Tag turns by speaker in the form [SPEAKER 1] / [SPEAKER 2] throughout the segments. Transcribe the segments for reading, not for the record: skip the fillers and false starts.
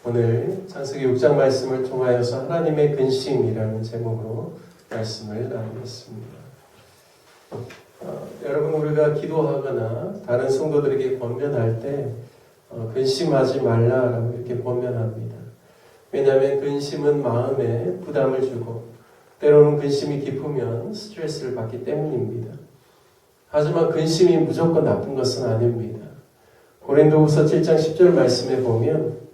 [SPEAKER 1] 오늘 창세기 6장 말씀을 통하여서 하나님의 근심이라는 제목으로 말씀을 나누겠습니다. 여러분, 우리가 기도하거나 다른 성도들에게 권면할 때 근심하지 말라라고 이렇게 권면합니다. 왜냐하면 근심은 마음에 부담을 주고 때로는 근심이 깊으면 스트레스를 받기 때문입니다. 하지만 근심이 무조건 나쁜 것은 아닙니다. 고린도후서 7장 10절 말씀에 보면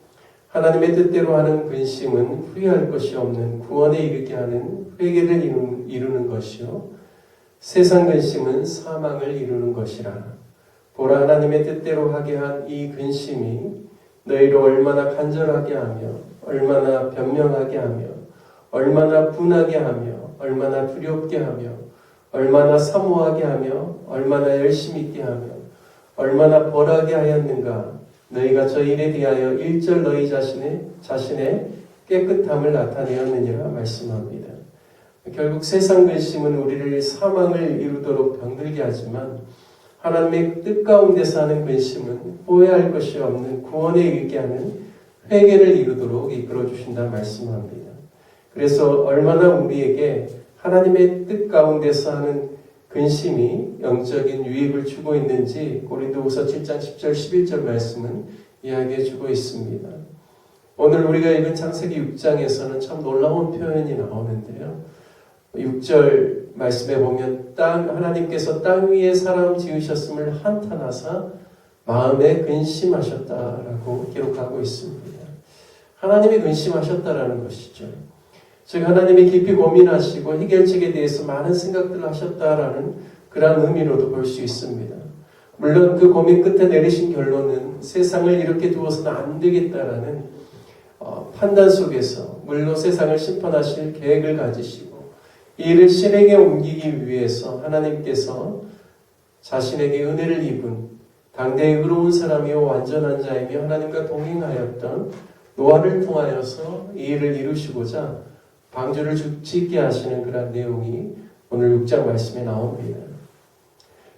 [SPEAKER 1] 하나님의 뜻대로 하는 근심은 후회할 것이 없는 구원에 이르게 하는 회개를 이루는 것이요 세상 근심은 사망을 이루는 것이라. 보라, 하나님의 뜻대로 하게 한 이 근심이 너희를 얼마나 간절하게 하며 얼마나 변명하게 하며 얼마나 분하게 하며 얼마나 두렵게 하며 얼마나 사모하게 하며 얼마나 열심히 있게 하며 얼마나 벌하게 하였는가. 너희가 저 일에 대하여 일절 너희 자신의 깨끗함을 나타내었느니라 말씀합니다. 결국 세상 근심은 우리를 사망을 이루도록 병들게 하지만 하나님의 뜻 가운데서 하는 근심은 후회할 것이 없는 구원에 이르게 하는 회개를 이루도록 이끌어 주신다 말씀합니다. 그래서 얼마나 우리에게 하나님의 뜻 가운데서 하는 근심이 영적인 유익을 주고 있는지 고린도후서 7장 10절 11절 말씀은 이야기해 주고 있습니다. 오늘 우리가 읽은 창세기 6장에서는 참 놀라운 표현이 나오는데요. 6절 말씀에 보면 하나님께서 땅 위에 사람 지으셨음을 한탄하사 마음에 근심하셨다라고 기록하고 있습니다. 하나님이 근심하셨다라는 것이죠. 즉 하나님이 깊이 고민하시고 해결책에 대해서 많은 생각들을 하셨다라는 그런 의미로도 볼 수 있습니다. 물론 그 고민 끝에 내리신 결론은 세상을 이렇게 두어서는 안 되겠다라는 판단 속에서 물론 세상을 심판하실 계획을 가지시고 이 일을 실행에 옮기기 위해서 하나님께서 자신에게 은혜를 입은 당대의 의로운 사람이요 완전한 자이며 하나님과 동행하였던 노아를 통하여서 이 일을 이루시고자 방주를 짓게 하시는 그런 내용이 오늘 6장 말씀에 나옵니다.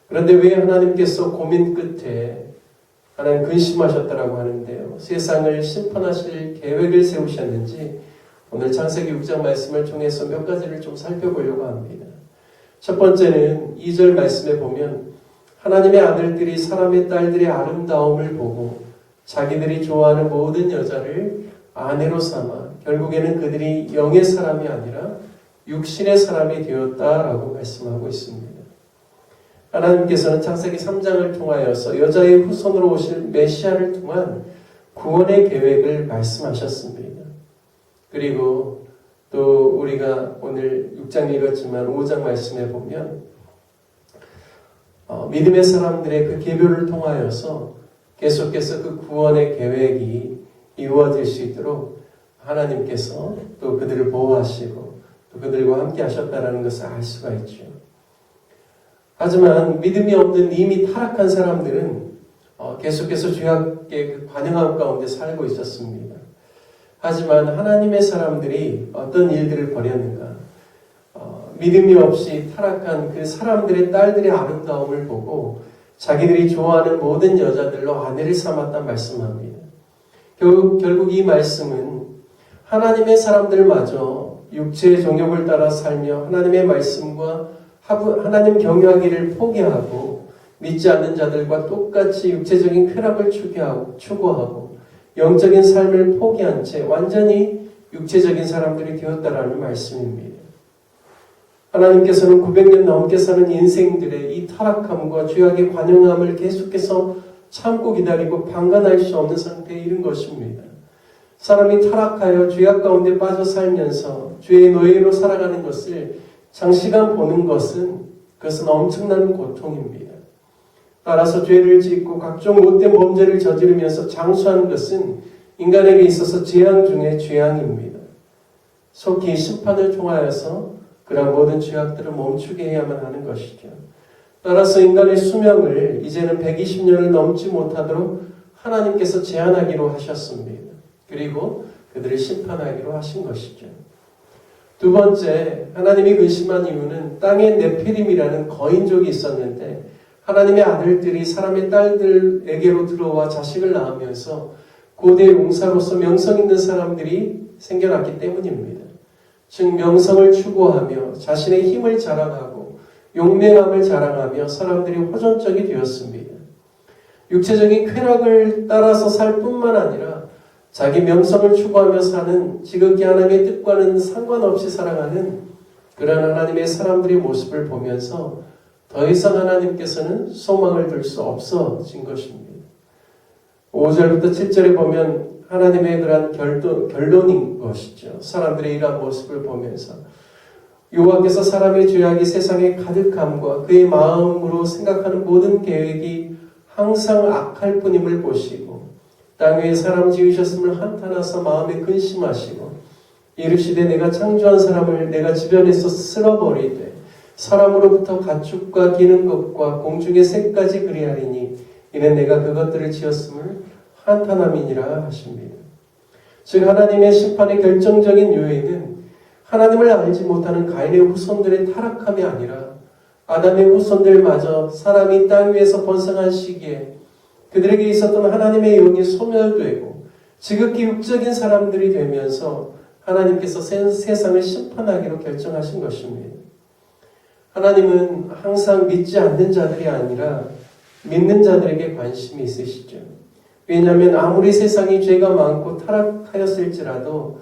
[SPEAKER 1] 그런데 왜 하나님께서 고민 끝에 하나님 근심하셨다라고 하는데요. 세상을 심판하실 계획을 세우셨는지 오늘 창세기 6장 말씀을 통해서 몇 가지를 좀 살펴보려고 합니다. 첫 번째는 2절 말씀에 보면 하나님의 아들들이 사람의 딸들의 아름다움을 보고 자기들이 좋아하는 모든 여자를 아내로 삼아 결국에는 그들이 영의 사람이 아니라 육신의 사람이 되었다라고 말씀하고 있습니다. 하나님께서는 창세기 3장을 통하여서 여자의 후손으로 오실 메시아를 통한 구원의 계획을 말씀하셨습니다. 그리고 또 우리가 오늘 6장 읽었지만 5장 말씀에 보면 믿음의 사람들의 그 계별을 통하여서 계속해서 그 구원의 계획이 이루어질 수 있도록 하나님께서 또 그들을 보호하시고 또 그들과 함께 하셨다는 것을 알 수가 있죠. 하지만 믿음이 없는 이미 타락한 사람들은 계속해서 죄악의 관영함 가운데 살고 있었습니다. 하지만 하나님의 사람들이 어떤 일들을 벌였는가? 믿음이 없이 타락한 그 사람들의 딸들의 아름다움을 보고 자기들이 좋아하는 모든 여자들로 아내를 삼았단 말씀합니다. 결국 이 말씀은 하나님의 사람들마저 육체의 정욕을 따라 살며 하나님의 말씀과 하나님 경외하기를 포기하고 믿지 않는 자들과 똑같이 육체적인 쾌락을 추구하고 영적인 삶을 포기한 채 완전히 육체적인 사람들이 되었다라는 말씀입니다. 하나님께서는 900년 넘게 사는 인생들의 이 타락함과 죄악의 관영함을 계속해서 참고 기다리고 방관할 수 없는 상태에 이른 것입니다. 사람이 타락하여 죄악 가운데 빠져 살면서 죄의 노예로 살아가는 것을 장시간 보는 그것은 엄청난 고통입니다. 따라서 죄를 짓고 각종 못된 범죄를 저지르면서 장수하는 것은 인간에게 있어서 재앙 중에 재앙입니다. 속히 심판을 통하여서 그런 모든 죄악들을 멈추게 해야만 하는 것이죠. 따라서 인간의 수명을 이제는 120년을 넘지 못하도록 하나님께서 제한하기로 하셨습니다. 그리고 그들을 심판하기로 하신 것이죠. 두 번째, 하나님이 근심한 이유는 땅에 네피림이라는 거인족이 있었는데 하나님의 아들들이 사람의 딸들에게로 들어와 자식을 낳으면서 그 고대 용사로서 명성 있는 사람들이 생겨났기 때문입니다. 즉 명성을 추구하며 자신의 힘을 자랑하고 용맹함을 자랑하며 사람들이 호전적이 되었습니다. 육체적인 쾌락을 따라서 살 뿐만 아니라 자기 명성을 추구하며 사는 지극히 하나님의 뜻과는 상관없이 살아가는 그런 하나님의 사람들의 모습을 보면서 더 이상 하나님께서는 소망을 둘 수 없어진 것입니다. 5절부터 7절에 보면 하나님의 그러한 결론인 것이죠. 사람들의 이러한 모습을 보면서 여호와께서 사람의 죄악이 세상에 가득함과 그의 마음으로 생각하는 모든 계획이 항상 악할 뿐임을 보시고 땅 위에 사람 지으셨음을 한탄하사 마음에 근심하시고 이르시되 내가 창조한 사람을 내가 주변에서 쓸어버리되 사람으로부터 가축과 기는 것과 공중의 새까지 그리하리니 이는 내가 그것들을 지었음을 한탄함이니라 하십니다. 즉 하나님의 심판의 결정적인 요인은 하나님을 알지 못하는 가인의 후손들의 타락함이 아니라 아담의 후손들마저 사람이 땅 위에서 번성한 시기에 그들에게 있었던 하나님의 영이 소멸되고 지극히 육적인 사람들이 되면서 하나님께서 세상을 심판하기로 결정하신 것입니다. 하나님은 항상 믿지 않는 자들이 아니라 믿는 자들에게 관심이 있으시죠. 왜냐하면 아무리 세상이 죄가 많고 타락하였을지라도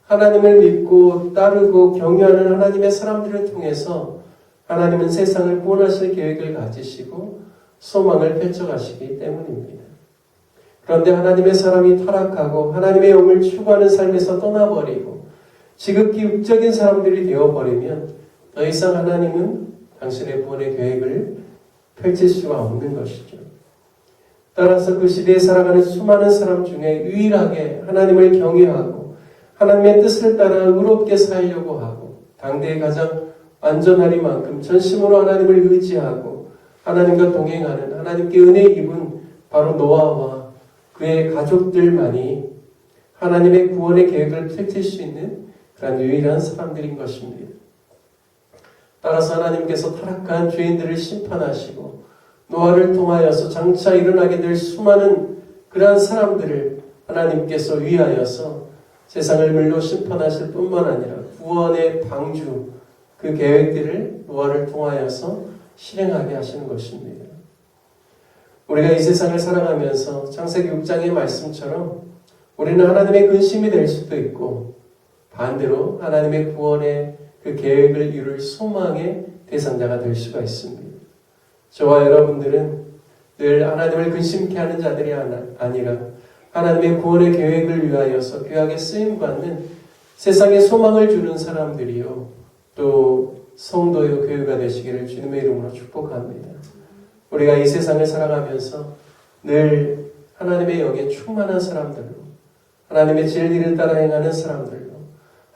[SPEAKER 1] 하나님을 믿고 따르고 경외하는 하나님의 사람들을 통해서 하나님은 세상을 구원하실 계획을 가지시고 소망을 펼쳐가시기 때문입니다. 그런데 하나님의 사람이 타락하고 하나님의 영을 추구하는 삶에서 떠나버리고 지극히 육적인 사람들이 되어버리면 더 이상 하나님은 당신의 구원의 계획을 펼칠 수가 없는 것이죠. 따라서 그 시대에 살아가는 수많은 사람 중에 유일하게 하나님을 경외하고 하나님의 뜻을 따라 의롭게 살려고 하고 당대에 가장 안전하리만큼 전심으로 하나님을 의지하고 하나님과 동행하는 하나님께 은혜 입은 바로 노아와 그의 가족들만이 하나님의 구원의 계획을 펼칠 수 있는 그런 유일한 사람들인 것입니다. 따라서 하나님께서 타락한 죄인들을 심판하시고 노아를 통하여서 장차 일어나게 될 수많은 그러한 사람들을 하나님께서 위하여서 세상을 물로 심판하실 뿐만 아니라 구원의 방주 그 계획들을 노아를 통하여서 실행하게 하시는 것입니다. 우리가 이 세상을 살아가면서 창세기 6장의 말씀처럼 우리는 하나님의 근심이 될 수도 있고 반대로 하나님의 구원의 그 계획을 이룰 소망의 대상자가 될 수가 있습니다. 저와 여러분들은 늘 하나님을 근심케 하는 자들이 아니라 하나님의 구원의 계획을 위하여서 귀하게 쓰임받는 세상에 소망을 주는 사람들이요 또 성도요 교회가 되시기를 주님의 이름으로 축복합니다. 우리가 이 세상을 살아가면서 늘 하나님의 영에 충만한 사람들로 하나님의 진리를 따라 행하는 사람들로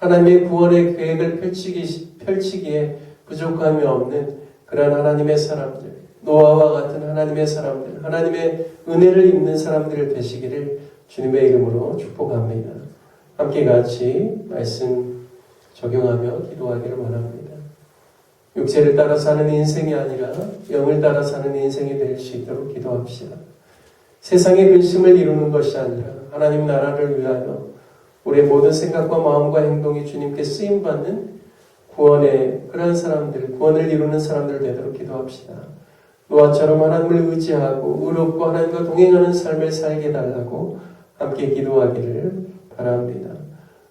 [SPEAKER 1] 하나님의 구원의 계획을 펼치기에 부족함이 없는 그런 하나님의 사람들, 노아와 같은 하나님의 사람들, 하나님의 은혜를 입는 사람들 되시기를 주님의 이름으로 축복합니다. 함께 같이 말씀 적용하며 기도하기를 원합니다. 육체를 따라 사는 인생이 아니라 영을 따라 사는 인생이 될 수 있도록 기도합시다. 세상의 근심을 이루는 것이 아니라 하나님 나라를 위하여 우리의 모든 생각과 마음과 행동이 주님께 쓰임받는 구원의 그런 사람들, 구원을 이루는 사람들 되도록 기도합시다. 노아처럼 하나님을 의지하고 의롭고 하나님과 동행하는 삶을 살게 해달라고 함께 기도하기를 바랍니다.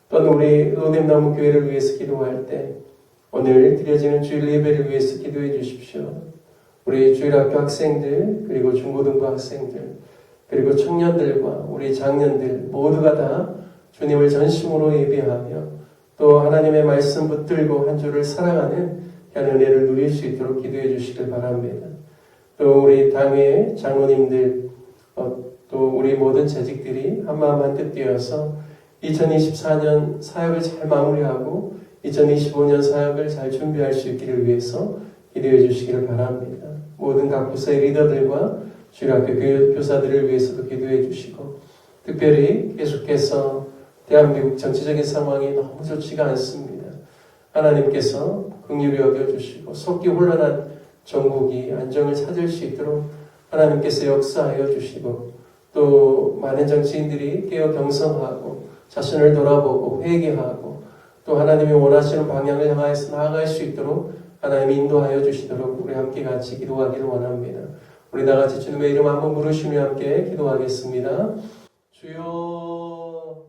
[SPEAKER 1] 또한 우리 로뎀나무 교회를 위해서 기도할 때 오늘 드려지는 주일 예배를 위해서 기도해 주십시오. 우리 주일학교 학생들 그리고 중고등부 학생들 그리고 청년들과 우리 장년들 모두가 다 주님을 전심으로 예배하며 또 하나님의 말씀 붙들고 한 주를 살아가는 그런 은혜를 누릴 수 있도록 기도해 주시길 바랍니다. 또 우리 당회 장로님들 또 우리 모든 재직들이 한마음 한뜻 되어서 2024년 사역을 잘 마무리하고 2025년 사역을 잘 준비할 수 있기를 위해서 기도해 주시기를 바랍니다. 모든 각 부서의 리더들과 주일학교 교사들을 위해서도 기도해 주시고 특별히 계속해서 대한민국 정치적인 상황이 너무 좋지가 않습니다. 하나님께서 긍휼히 여겨주시고 속기 혼란한 전국이 안정을 찾을 수 있도록 하나님께서 역사하여 주시고 또 많은 정치인들이 깨어 경성하고 자신을 돌아보고 회개하고 또 하나님이 원하시는 방향을 향하여서 나아갈 수 있도록 하나님이 인도하여 주시도록 우리 함께 같이 기도하기를 원합니다. 우리 다 같이 주님의 이름 한번 부르시며 함께 기도하겠습니다. 주여,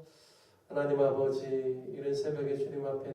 [SPEAKER 1] 하나님 아버지, 이런 새벽에 주님 앞에